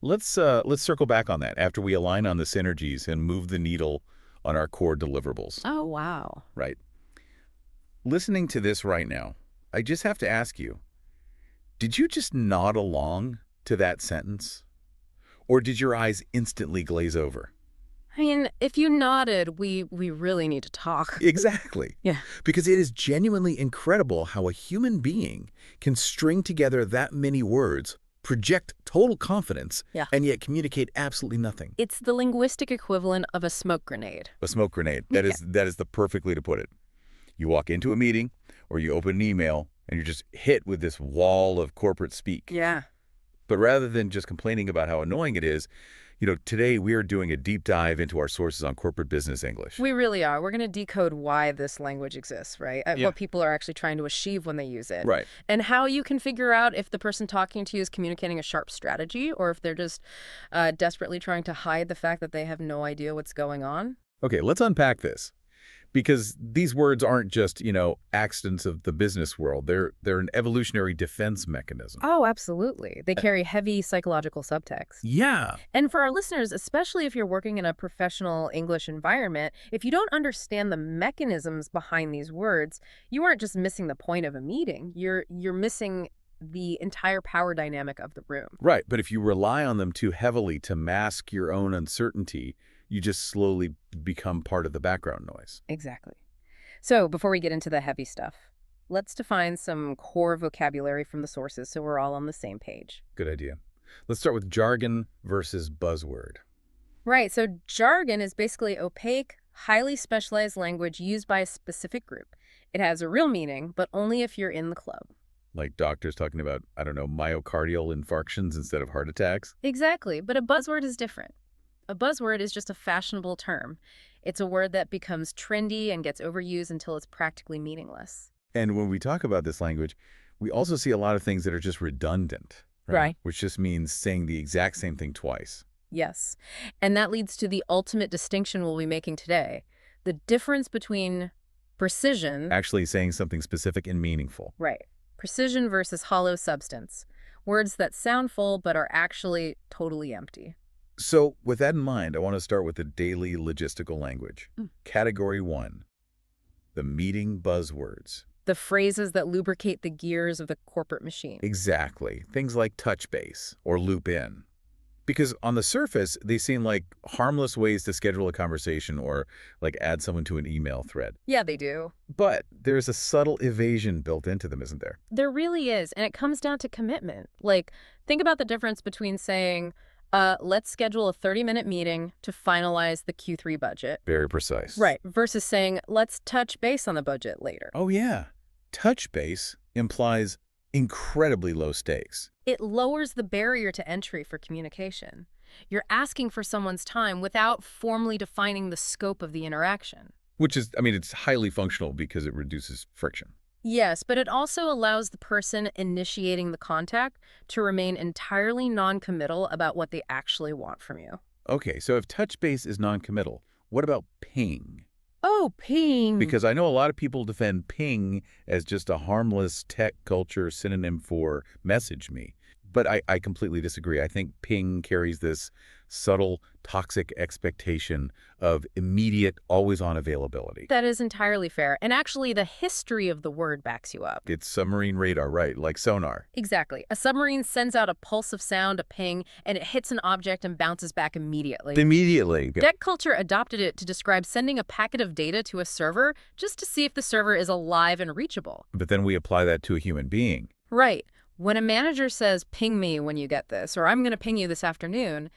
Let's circle back on that after we align on the synergies and move the needle on our core deliverables. Oh, wow. Right. Listening to this right now, I just have to ask you, did you just nod along to that sentence? Or did your eyes instantly glaze over? I mean, if you nodded, we really need to talk. Exactly. Yeah. Because it is genuinely incredible how a human being can string together that many words, project total confidence, Yeah. and yet communicate absolutely nothing. It's the linguistic equivalent of a smoke grenade. A smoke grenade. That is the perfect way to put it. You walk into a meeting or you open an email and you're just hit with this wall of corporate speak. Yeah. But rather than just complaining about how annoying it is, today we are doing a deep dive into our sources on corporate business English. We really are. We're going to decode why this language exists, right? Yeah. What people are actually trying to achieve when they use it. Right. And how you can figure out if the person talking to you is communicating a sharp strategy or if they're just desperately trying to hide the fact that they have no idea what's going on. Okay, let's unpack this. Because these words aren't just, accidents of the business world. They're an evolutionary defense mechanism. Oh, absolutely. They carry heavy psychological subtext. Yeah. And for our listeners, especially if you're working in a professional English environment, if you don't understand the mechanisms behind these words, you aren't just missing the point of a meeting. You're missing the entire power dynamic of the room. Right, but if you rely on them too heavily to mask your own uncertainty, you just slowly become part of the background noise. Exactly. So before we get into the heavy stuff, let's define some core vocabulary from the sources so we're all on the same page. Good idea. Let's start with jargon versus buzzword. Right. So jargon is basically opaque, highly specialized language used by a specific group. It has a real meaning, but only if you're in the club. Like doctors talking about, myocardial infarctions instead of heart attacks. Exactly. But a buzzword is different. A buzzword is just a fashionable term. It's a word that becomes trendy and gets overused until it's practically meaningless. And when we talk about this language, we also see a lot of things that are just redundant. Right. Which just means saying the exact same thing twice. Yes. And that leads to the ultimate distinction we'll be making today. The difference between precision... Actually saying something specific and meaningful. Right. Precision versus hollow substance. Words that sound full but are actually totally empty. So with that in mind, I want to start with the daily logistical language. Category 1, the meeting buzzwords. The phrases that lubricate the gears of the corporate machine. Exactly. Things like touch base or loop in. Because on the surface, they seem like harmless ways to schedule a conversation or like add someone to an email thread. Yeah, they do. But there's a subtle evasion built into them, isn't there? There really is. And it comes down to commitment. Like, think about the difference between saying... let's schedule a 30-minute meeting to finalize the Q3 budget. Very precise. Right. Versus saying, let's touch base on the budget later. Oh, yeah. Touch base implies incredibly low stakes. It lowers the barrier to entry for communication. You're asking for someone's time without formally defining the scope of the interaction. Which is, it's highly functional because it reduces friction. Yes, but it also allows the person initiating the contact to remain entirely non-committal about what they actually want from you. Okay, so if touch base is non-committal, what about ping? Oh, ping. Because I know a lot of people defend ping as just a harmless tech culture synonym for message me. But I completely disagree. I think ping carries this subtle, toxic expectation of immediate, always-on availability. That is entirely fair. And actually, the history of the word backs you up. It's submarine radar, right? Like sonar. Exactly. A submarine sends out a pulse of sound, a ping, and it hits an object and bounces back immediately. Immediately. Tech culture adopted it to describe sending a packet of data to a server just to see if the server is alive and reachable. But then we apply that to a human being. Right. When a manager says, ping me when you get this, or I'm going to ping you this afternoon,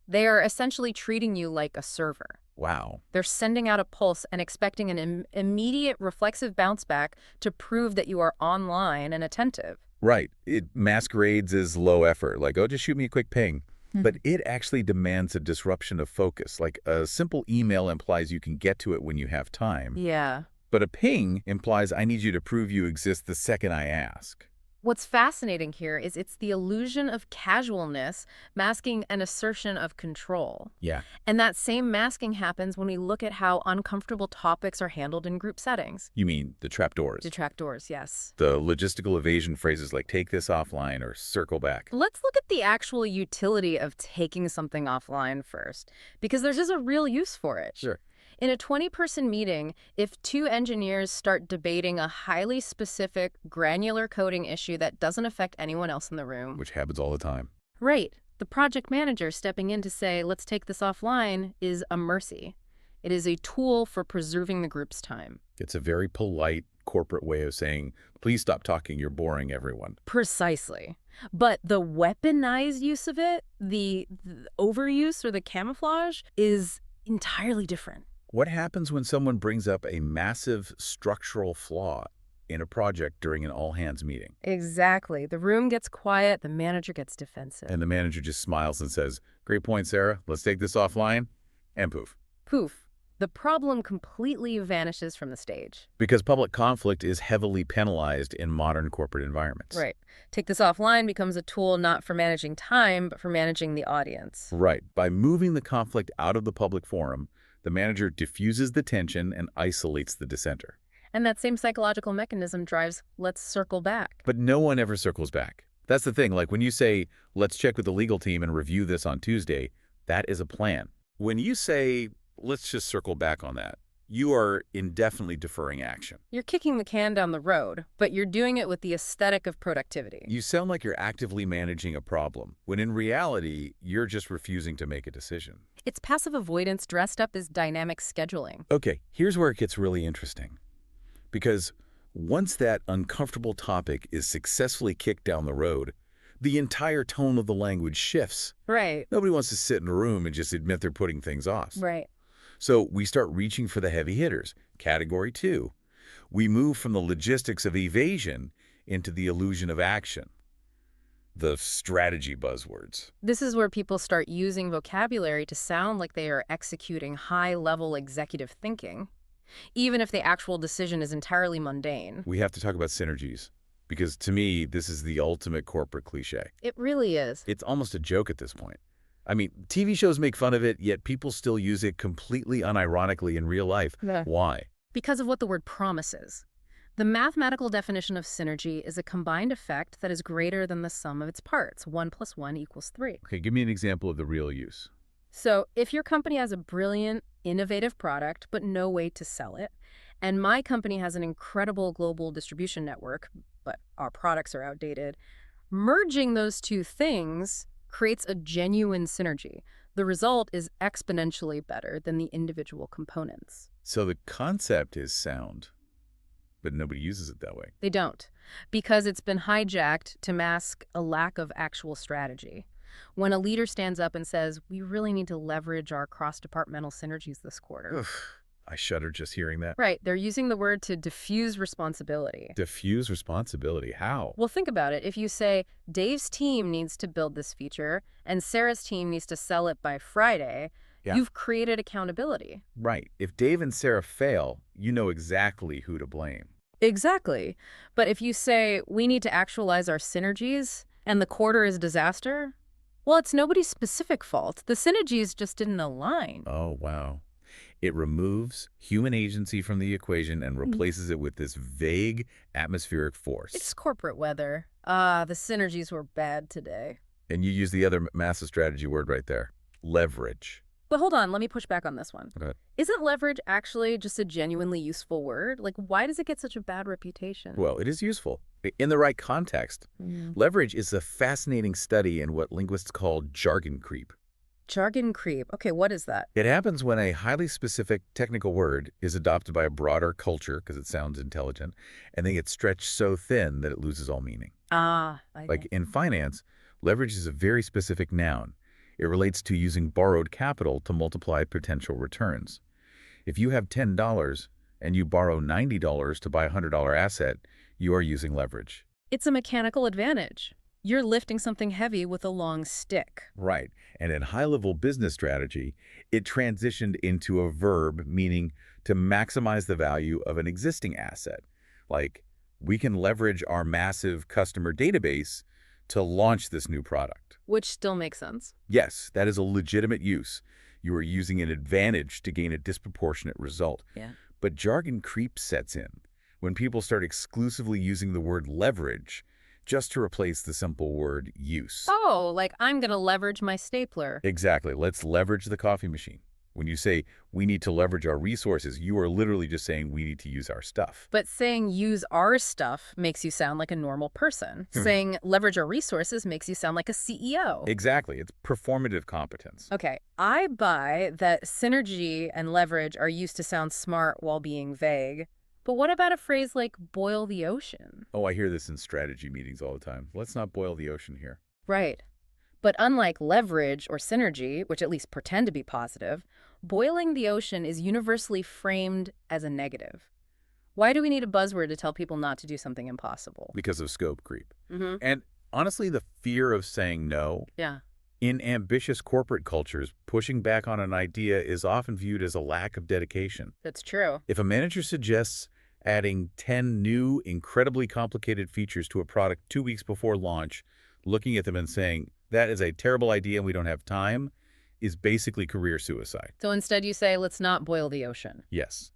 they are essentially treating you like a server. Wow. They're sending out a pulse and expecting an immediate reflexive bounce back to prove that you are online and attentive. Right. It masquerades as low effort, like, oh, just shoot me a quick ping. But it actually demands a disruption of focus. Like a simple email implies you can get to it when you have time. Yeah. But a ping implies I need you to prove you exist the second I ask. What's fascinating here is it's the illusion of casualness masking an assertion of control. Yeah. And that same masking happens when we look at how uncomfortable topics are handled in group settings. You mean the trapdoors? Detractors, yes. The logistical evasion phrases like take this offline or circle back. Let's look at the actual utility of taking something offline first, because there's just a real use for it. Sure. In a 20-person meeting, if two engineers start debating a highly specific, granular coding issue that doesn't affect anyone else in the room. Which happens all the time. Right. The project manager stepping in to say, let's take this offline, is a mercy. It is a tool for preserving the group's time. It's a very polite corporate way of saying, please stop talking, you're boring everyone. Precisely. But the weaponized use of it, the overuse or the camouflage, is entirely different. What happens when someone brings up a massive structural flaw in a project during an all-hands meeting? Exactly. The room gets quiet, the manager gets defensive. And the manager just smiles and says, great point, Sarah. Let's take this offline. And poof. Poof. The problem completely vanishes from the stage. Because public conflict is heavily penalized in modern corporate environments. Right. Take this offline becomes a tool not for managing time, but for managing the audience. Right. By moving the conflict out of the public forum, the manager diffuses the tension and isolates the dissenter. And that same psychological mechanism drives, let's circle back. But no one ever circles back. That's the thing. Like when you say, let's check with the legal team and review this on Tuesday, that is a plan. When you say, let's just circle back on that, you are indefinitely deferring action. You're kicking the can down the road, but you're doing it with the aesthetic of productivity. You sound like you're actively managing a problem, when in reality, you're just refusing to make a decision. It's passive avoidance dressed up as dynamic scheduling. Okay, here's where it gets really interesting. Because once that uncomfortable topic is successfully kicked down the road, the entire tone of the language shifts. Right. Nobody wants to sit in a room and just admit they're putting things off. Right. So we start reaching for the heavy hitters. Category 2. We move from the logistics of evasion into the illusion of action. The strategy buzzwords. This is where people start using vocabulary to sound like they are executing high-level executive thinking, even if the actual decision is entirely mundane. We have to talk about synergies, because to me, this is the ultimate corporate cliche. It really is. It's almost a joke at this point. I mean, TV shows make fun of it, yet people still use it completely unironically in real life. Yeah. Why? Because of what the word promises. The mathematical definition of synergy is a combined effect that is greater than the sum of its parts. 1 + 1 = 3. Okay, give me an example of the real use. So if your company has a brilliant, innovative product, but no way to sell it, and my company has an incredible global distribution network, but our products are outdated, merging those two things creates a genuine synergy. The result is exponentially better than the individual components. So the concept is sound, but nobody uses it that way. They don't, because it's been hijacked to mask a lack of actual strategy. When a leader stands up and says, we really need to leverage our cross-departmental synergies this quarter. Ugh, I shudder just hearing that. Right, they're using the word to diffuse responsibility. Diffuse responsibility. How? Well, think about it. If you say, Dave's team needs to build this feature, and Sarah's team needs to sell it by Friday, Yeah. you've created accountability. Right. If Dave and Sarah fail, you know exactly who to blame. Exactly. But if you say, we need to actualize our synergies, and the quarter is disaster, well, it's nobody's specific fault. The synergies just didn't align. Oh, wow. It removes human agency from the equation and replaces it with this vague atmospheric force. It's corporate weather. The synergies were bad today. And you use the other massive strategy word right there. Leverage. But hold on, let me push back on this one. Go ahead. Isn't leverage actually just a genuinely useful word? Like, why does it get such a bad reputation? Well, it is useful. In the right context. Leverage is a fascinating study in what linguists call jargon creep. Jargon creep. Okay, what is that? It happens when a highly specific technical word is adopted by a broader culture because it sounds intelligent, and then gets stretched so thin that it loses all meaning. Like in finance, leverage is a very specific noun. It relates to using borrowed capital to multiply potential returns. If you have $10 and you borrow $90 to buy a $100 asset, you are using leverage. It's a mechanical advantage. You're lifting something heavy with a long stick. Right. And in high-level business strategy, it transitioned into a verb meaning to maximize the value of an existing asset, like We can leverage our massive customer database to launch this new product. Which still makes sense. Yes, that is a legitimate use. You are using an advantage to gain a disproportionate result. Yeah. But jargon creep sets in when people start exclusively using the word leverage just to replace the simple word use. Oh, like I'm going to leverage my stapler. Exactly. Let's leverage the coffee machine. When you say we need to leverage our resources, you are literally just saying we need to use our stuff. But saying use our stuff makes you sound like a normal person. Saying leverage our resources makes you sound like a CEO. Exactly. It's performative competence. Okay, I buy that synergy and leverage are used to sound smart while being vague. But what about a phrase like boil the ocean? Oh, I hear this in strategy meetings all the time. Let's not boil the ocean here. Right. But unlike leverage or synergy, which at least pretend to be positive, boiling the ocean is universally framed as a negative. Why do we need a buzzword to tell people not to do something impossible? Because of scope creep. Mm-hmm. And honestly, the fear of saying no. Yeah. In ambitious corporate cultures, pushing back on an idea is often viewed as a lack of dedication. That's true. If a manager suggests adding 10 new, incredibly complicated features to a product 2 weeks before launch, looking at them and saying, that is a terrible idea and we don't have time, is basically career suicide. So instead you say, let's not boil the ocean. Yes.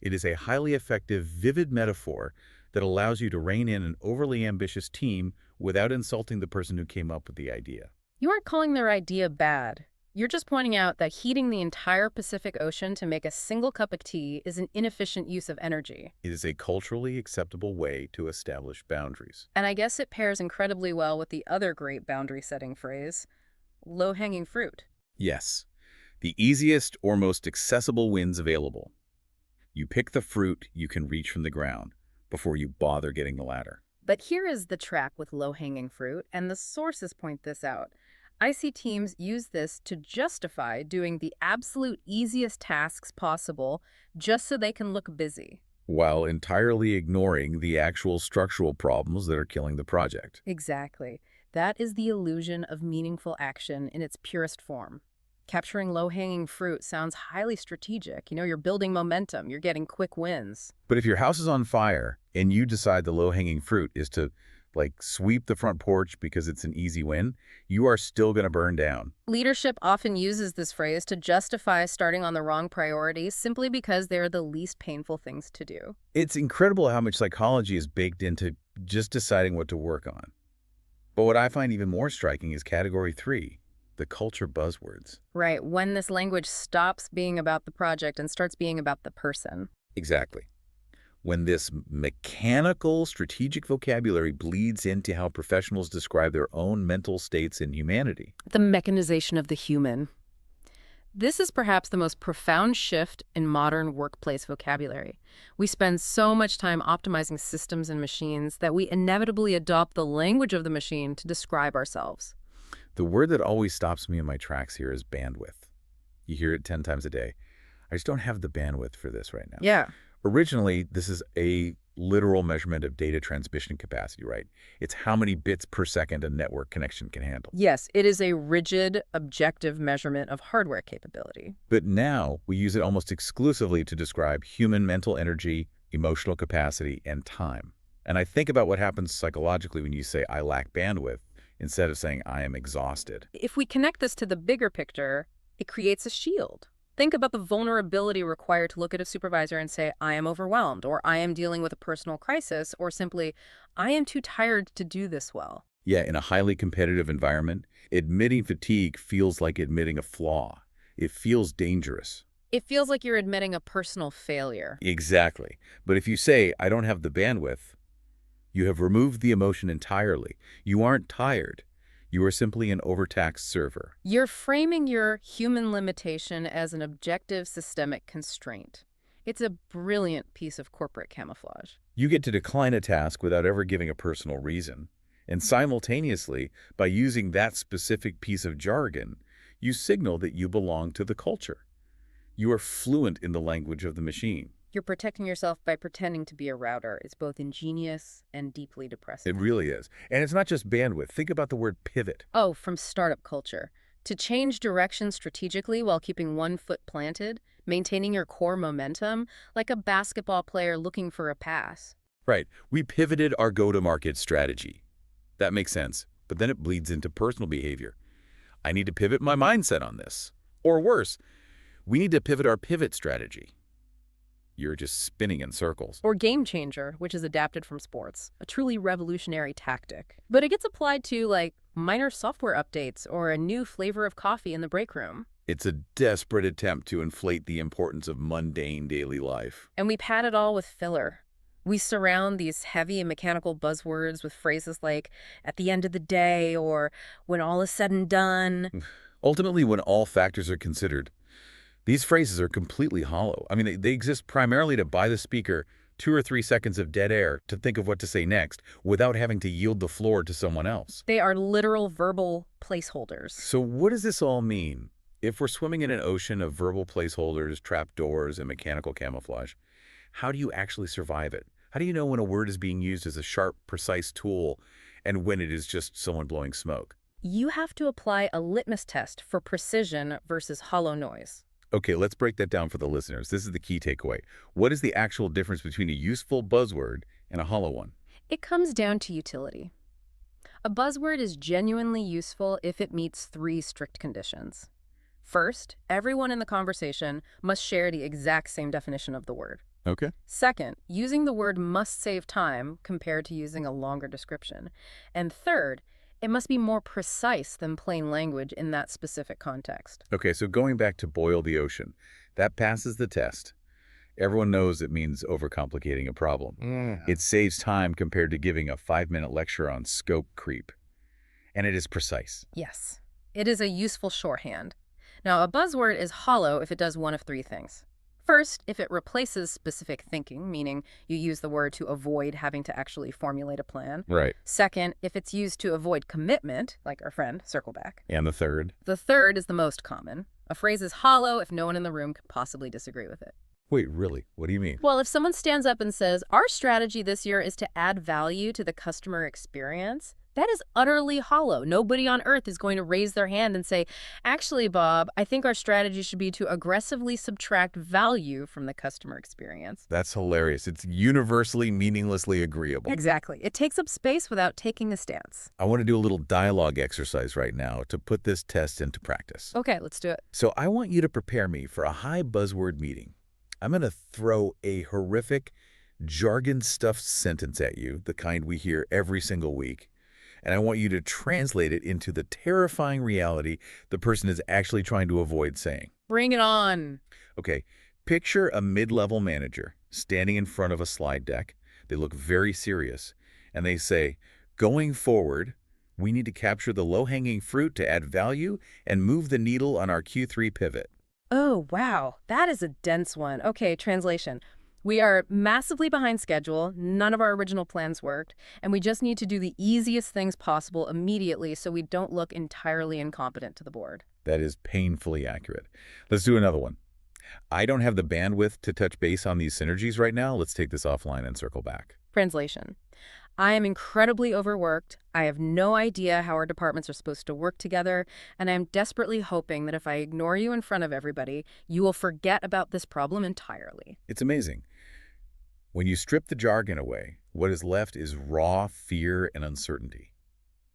It is a highly effective, vivid metaphor that allows you to rein in an overly ambitious team without insulting the person who came up with the idea. You aren't calling their idea bad. You're just pointing out that heating the entire Pacific Ocean to make a single cup of tea is an inefficient use of energy. It is a culturally acceptable way to establish boundaries. And I guess it pairs incredibly well with the other great boundary-setting phrase, low-hanging fruit. Yes. The easiest or most accessible wins available. You pick the fruit you can reach from the ground before you bother getting the ladder. But here is the trap with low-hanging fruit, and the sources point this out. I see teams use this to justify doing the absolute easiest tasks possible just so they can look busy. While entirely ignoring the actual structural problems that are killing the project. Exactly. That is the illusion of meaningful action in its purest form. Capturing low-hanging fruit sounds highly strategic. You're building momentum, you're getting quick wins. But if your house is on fire and you decide the low-hanging fruit is to sweep the front porch because it's an easy win, you are still going to burn down. Leadership often uses this phrase to justify starting on the wrong priorities simply because they're the least painful things to do. It's incredible how much psychology is baked into just deciding what to work on. But what I find even more striking is category 3, the culture buzzwords. Right, when this language stops being about the project and starts being about the person. Exactly. When this mechanical, strategic vocabulary bleeds into how professionals describe their own mental states in humanity. The mechanization of the human. This is perhaps the most profound shift in modern workplace vocabulary. We spend so much time optimizing systems and machines that we inevitably adopt the language of the machine to describe ourselves. The word that always stops me in my tracks here is bandwidth. You hear it 10 times a day. I just don't have the bandwidth for this right now. Yeah. Originally, this is a literal measurement of data transmission capacity, right? It's how many bits per second a network connection can handle. Yes, it is a rigid, objective measurement of hardware capability. But now we use it almost exclusively to describe human mental energy, emotional capacity, and time. And I think about what happens psychologically when you say, I lack bandwidth, instead of saying, I am exhausted. If we connect this to the bigger picture, it creates a shield. Think about the vulnerability required to look at a supervisor and say, I am overwhelmed, or I am dealing with a personal crisis, or simply, I am too tired to do this well. Yeah, in a highly competitive environment, admitting fatigue feels like admitting a flaw. It feels dangerous. It feels like you're admitting a personal failure. Exactly. But if you say, I don't have the bandwidth, you have removed the emotion entirely. You aren't tired. You are simply an overtaxed server. You're framing your human limitation as an objective systemic constraint. It's a brilliant piece of corporate camouflage. You get to decline a task without ever giving a personal reason. And simultaneously, by using that specific piece of jargon, you signal that you belong to the culture. You are fluent in the language of the machine. You're protecting yourself by pretending to be a router. It's both ingenious and deeply depressing. It really is. And it's not just bandwidth. Think about the word pivot. Oh, from startup culture. To change direction strategically while keeping one foot planted, maintaining your core momentum, like a basketball player looking for a pass. Right. We pivoted our go-to-market strategy. That makes sense. But then it bleeds into personal behavior. I need to pivot my mindset on this. Or worse, we need to pivot our pivot strategy. You're just spinning in circles. Or game changer, which is adapted from sports, a truly revolutionary tactic. But it gets applied to, like, minor software updates or a new flavor of coffee in the break room. It's a desperate attempt to inflate the importance of mundane daily life. And we pad it all with filler. We surround these heavy and mechanical buzzwords with phrases like, at the end of the day, or when all is said and done. Ultimately, when all factors are considered, these phrases are completely hollow. I mean, they exist primarily to buy the speaker 2 or 3 seconds of dead air to think of what to say next without having to yield the floor to someone else. They are literal verbal placeholders. So what does this all mean? If we're swimming in an ocean of verbal placeholders, trapdoors, and mechanical camouflage, how do you actually survive it? How do you know when a word is being used as a sharp, precise tool and when it is just someone blowing smoke? You have to apply a litmus test for precision versus hollow noise. Okay, let's break that down for the listeners. This is the key takeaway. What is the actual difference between a useful buzzword and a hollow one? It comes down to utility. A buzzword is genuinely useful if it meets 3 strict conditions. First, everyone in the conversation must share the exact same definition of the word. Okay. Second, using the word must save time compared to using a longer description. And third, it must be more precise than plain language in that specific context. Okay, so going back to boil the ocean, that passes the test. Everyone knows it means overcomplicating a problem. It saves time compared to giving a 5-minute lecture on scope creep. And it is precise. Yes, it is a useful shorthand. Now, a buzzword is hollow if it does one of 3 things. First, if it replaces specific thinking, meaning you use the word to avoid having to actually formulate a plan. Right. Second, if it's used to avoid commitment, like our friend, circle back. And the third? The third is the most common. A phrase is hollow if no one in the room could possibly disagree with it. Wait, really? What do you mean? Well, if someone stands up and says, our strategy this year is to add value to the customer experience, that is utterly hollow. Nobody on earth is going to raise their hand and say, actually, Bob, I think our strategy should be to aggressively subtract value from the customer experience. That's hilarious. It's universally meaninglessly agreeable. Exactly. It takes up space without taking a stance. I want to do a little dialogue exercise right now to put this test into practice. Okay, let's do it. So I want you to prepare me for a high buzzword meeting. I'm going to throw a horrific, jargon-stuffed sentence at you, the kind we hear every single week. And I want you to translate it into the terrifying reality the person is actually trying to avoid saying. Bring it on. Okay, picture a mid-level manager standing in front of a slide deck. They look very serious, and they say, going forward, we need to capture the low-hanging fruit to add value and move the needle on our Q3 pivot. Oh, wow. That is a dense one. Okay, translation. We are massively behind schedule, none of our original plans worked, and we just need to do the easiest things possible immediately so we don't look entirely incompetent to the board. That is painfully accurate. Let's do another one. I don't have the bandwidth to touch base on these synergies right now. Let's take this offline and circle back. Translation. I am incredibly overworked. I have no idea how our departments are supposed to work together, and I am desperately hoping that if I ignore you in front of everybody, you will forget about this problem entirely. It's amazing. When you strip the jargon away, what is left is raw fear and uncertainty.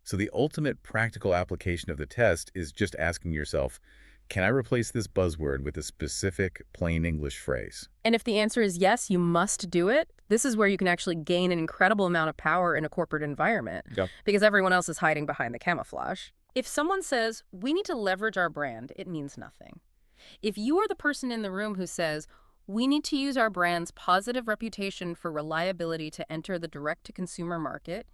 So the ultimate practical application of the test is just asking yourself, can I replace this buzzword with a specific plain English phrase? And if the answer is yes, you must do it. This is where you can actually gain an incredible amount of power in a corporate environment, because everyone else is hiding behind the camouflage. If someone says, we need to leverage our brand, it means nothing. If you are the person in the room who says, we need to use our brand's positive reputation for reliability to enter the direct-to-consumer market,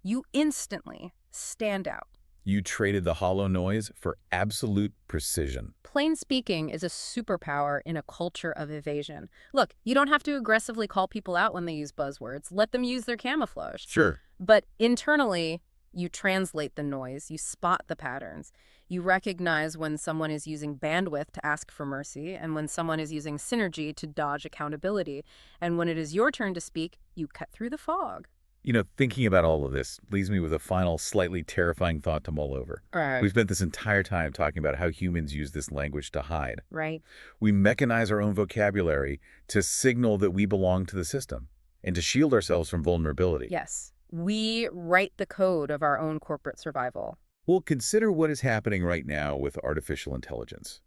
you instantly stand out. You traded the hollow noise for absolute precision. Plain speaking is a superpower in a culture of evasion. Look, you don't have to aggressively call people out when they use buzzwords. Let them use their camouflage. Sure. But internally, you translate the noise, you spot the patterns. You recognize when someone is using bandwidth to ask for mercy and when someone is using synergy to dodge accountability. And when it is your turn to speak, you cut through the fog. You know, thinking about all of this leaves me with a final, slightly terrifying thought to mull over. Right. We've spent this entire time talking about how humans use this language to hide. Right. We mechanize our own vocabulary to signal that we belong to the system. and to shield ourselves from vulnerability. Yes. We write the code of our own corporate survival. Well, consider what is happening right now with artificial intelligence.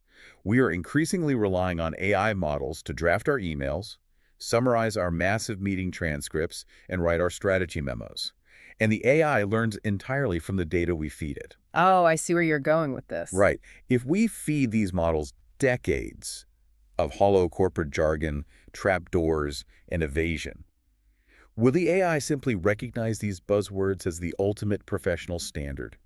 We are increasingly relying on AI models to draft our emails, summarize our massive meeting transcripts, and write our strategy memos. And the AI learns entirely from the data we feed it. Oh, I see where you're going with this. Right. If we feed these models decades of hollow corporate jargon, trapdoors, and evasion, will the AI simply recognize these buzzwords as the ultimate professional standard?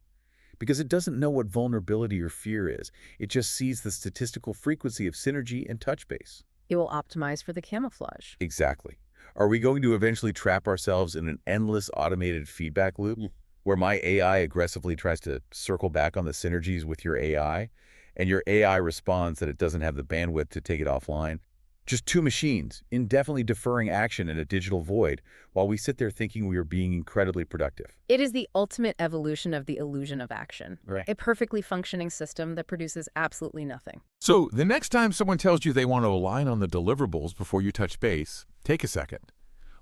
Because it doesn't know what vulnerability or fear is. It just sees the statistical frequency of synergy and touch base. It will optimize for the camouflage. Exactly. Are we going to eventually trap ourselves in an endless automated feedback loop where my AI aggressively tries to circle back on the synergies with your AI, and your AI responds that it doesn't have the bandwidth to take it offline? Just two machines, indefinitely deferring action in a digital void, while we sit there thinking we are being incredibly productive. It is the ultimate evolution of the illusion of action. Right. A perfectly functioning system that produces absolutely nothing. So the next time someone tells you they want to align on the deliverables before you touch base, take a second.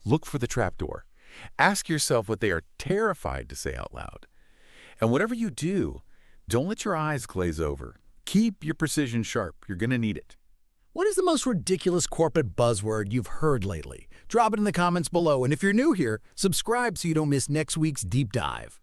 Look for the trapdoor. Ask yourself what they are terrified to say out loud. And whatever you do, don't let your eyes glaze over. Keep your precision sharp. You're going to need it. What is the most ridiculous corporate buzzword you've heard lately? Drop it in the comments below, and if you're new here, subscribe so you don't miss next week's deep dive.